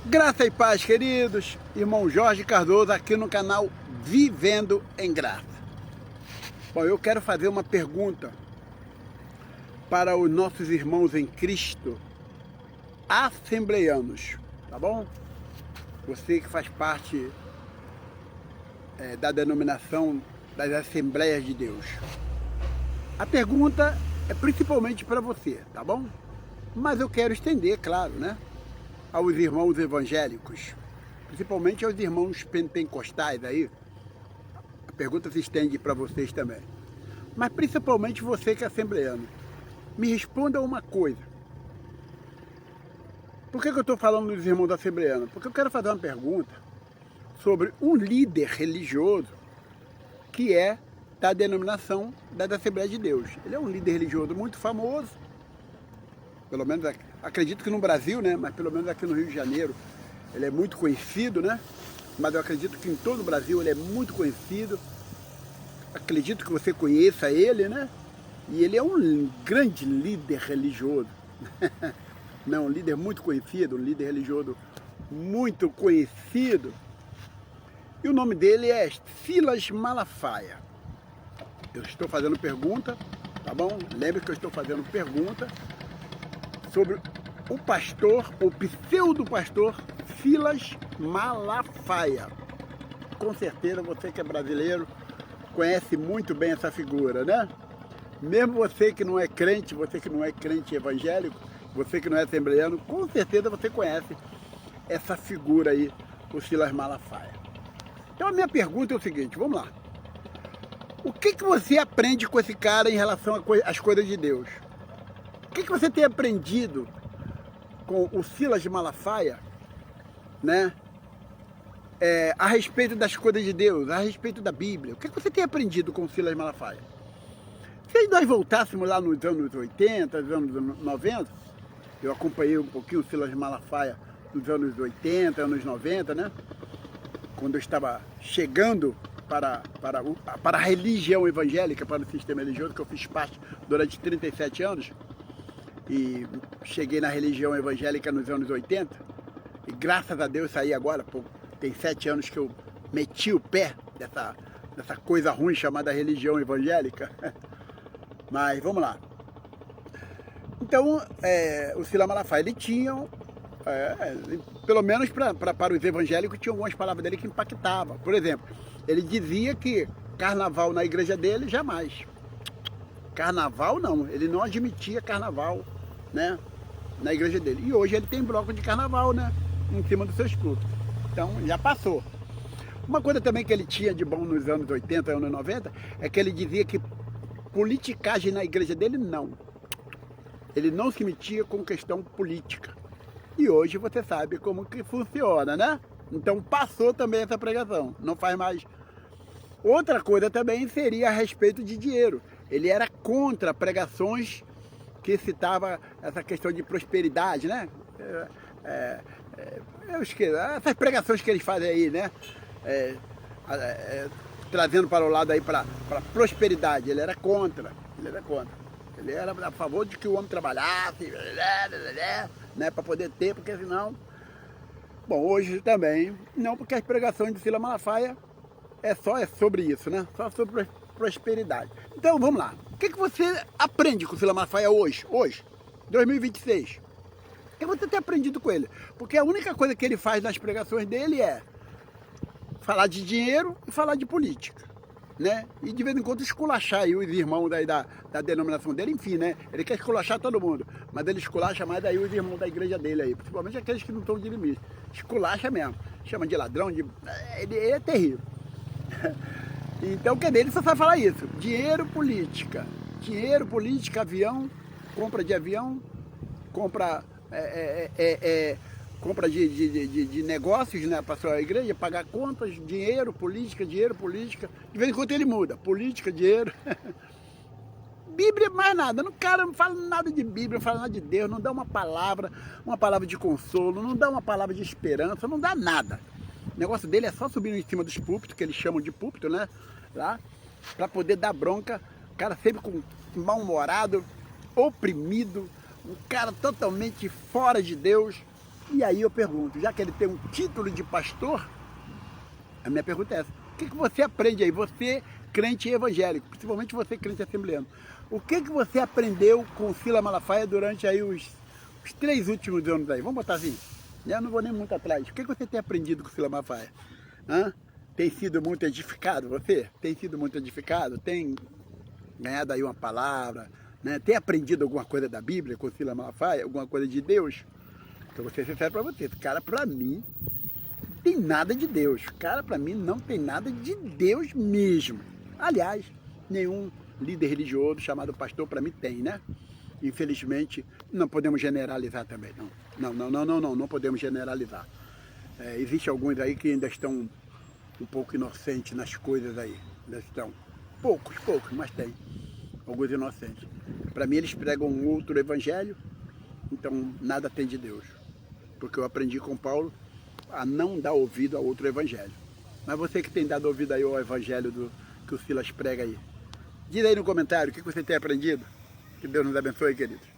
Graça e paz, queridos, irmão Jorge Cardoso aqui no canal Vivendo em Graça. Bom, eu quero fazer uma pergunta para os nossos irmãos em Cristo assembleianos, tá bom? Você que faz parte da denominação das Assembleias de Deus. A pergunta é principalmente para você, tá bom? Mas eu quero estender, claro, né? Aos irmãos evangélicos, principalmente aos irmãos pentecostais aí. A pergunta se estende para vocês também. Mas principalmente você que é assembleano. Me responda uma coisa. Por que eu estou falando dos irmãos assembleanos? Porque eu quero fazer uma pergunta sobre um líder religioso que é da denominação das Assembleias de Deus. Ele é um líder religioso muito famoso, pelo menos acredito que no Brasil, né? Mas pelo menos aqui no Rio de Janeiro ele é muito conhecido, né? Mas eu acredito que em todo o Brasil ele é muito conhecido. Acredito que você conheça ele, né? E ele é um grande líder religioso. Não, um líder muito conhecido, um líder religioso muito conhecido. E o nome dele é Silas Malafaia. Eu estou fazendo pergunta, tá bom? Lembre que eu estou fazendo pergunta sobre o pastor, o pseudo-pastor Silas Malafaia. Com certeza você que é brasileiro conhece muito bem essa figura, né? Mesmo você que não é crente evangélico, você que não é assembleano, com certeza você conhece essa figura aí, o Silas Malafaia. Então a minha pergunta é o seguinte, vamos lá. O que você aprende com esse cara em relação às coisas de Deus? O que você tem aprendido com o Silas Malafaia, né? A respeito das coisas de Deus, a respeito da Bíblia? O que você tem aprendido com o Silas Malafaia? Se nós voltássemos lá nos anos 80, nos anos 90, eu acompanhei um pouquinho o Silas Malafaia nos anos 80, anos 90, né? Quando eu estava chegando para a religião evangélica, para o sistema religioso, que eu fiz parte durante 37 anos, e cheguei na religião evangélica nos anos 80, e graças a Deus saí agora, tem 7 anos que eu meti o pé dessa coisa ruim chamada religião evangélica. Mas vamos lá. Então, o Silas Malafaia, ele tinha, pelo menos para os evangélicos, tinha algumas palavras dele que impactavam. Por exemplo, ele dizia que carnaval na igreja dele, jamais. Carnaval não, ele não admitia carnaval, né, na igreja dele. E hoje ele tem bloco de carnaval, né, em cima dos seus cultos. Então, já passou. Uma coisa também que ele tinha de bom nos anos 80, anos 90, é que ele dizia que politicagem na igreja dele, não. Ele não se metia com questão política. E hoje você sabe como que funciona, né? Então passou também essa pregação, não faz mais. Outra coisa também seria a respeito de dinheiro. Ele era contra pregações que citava essa questão de prosperidade, né? Eu esqueço, essas pregações que eles fazem aí, né? Trazendo para o lado aí para prosperidade, ele era contra. Ele era a favor de que o homem trabalhasse, né, para poder ter, porque senão... Bom, hoje também, não, porque as pregações de Silas Malafaia é sobre isso, né? Só sobre prosperidade. Então, vamos lá. O que você aprende com o Silas Malafaia hoje, 2026? O que você tem aprendido com ele? Porque a única coisa que ele faz nas pregações dele é falar de dinheiro e falar de política, né? E de vez em quando esculachar aí os irmãos daí da denominação dele, enfim, né? Ele quer esculachar todo mundo, mas ele esculacha mais daí os irmãos da igreja dele aí, principalmente aqueles que não estão de limite. Esculacha mesmo, chama de ladrão, ele é terrível. Então, quer dizer, ele só sabe falar isso, dinheiro, política, avião, compra de avião, compra compra de negócios, né, para a sua igreja, pagar contas, dinheiro, política. De vez em quando ele muda, política, dinheiro. Bíblia, mais nada. O cara não fala nada de Bíblia, não fala nada de Deus, não dá uma palavra de consolo, não dá uma palavra de esperança, não dá nada. O negócio dele é só subir em cima dos púlpitos, que eles chamam de púlpito, né, lá, para poder dar bronca. O cara sempre com mal-humorado, oprimido, um cara totalmente fora de Deus, E aí eu pergunto, já que ele tem um título de pastor, a minha pergunta é essa. O que você aprende aí? Você, crente evangélico, principalmente você, crente assembleano. O que você aprendeu com o Silas Malafaia durante aí os 3 últimos anos aí? Vamos botar assim. Eu não vou nem muito atrás. O que você tem aprendido com o Silas Malafaia? Hã? Tem sido muito edificado você? Tem sido muito edificado? Tem ganhado aí uma palavra? Né? Tem aprendido alguma coisa da Bíblia com o Silas Malafaia? Alguma coisa de Deus? Então vou ser sincero para você. Esse cara, para mim, tem nada de Deus. O cara, para mim, não tem nada de Deus mesmo. Aliás, nenhum líder religioso chamado pastor, para mim, tem, né? Infelizmente, não podemos generalizar também, não. Não podemos generalizar. Existem alguns aí que ainda estão um pouco inocentes nas coisas aí. Ainda estão. Poucos, mas tem. Alguns inocentes. Para mim, eles pregam um outro evangelho, então nada tem de Deus. Porque eu aprendi com Paulo a não dar ouvido a outro evangelho. Mas você que tem dado ouvido aí ao evangelho que o Silas prega aí, diz aí no comentário o que você tem aprendido. Que Deus nos abençoe, queridos.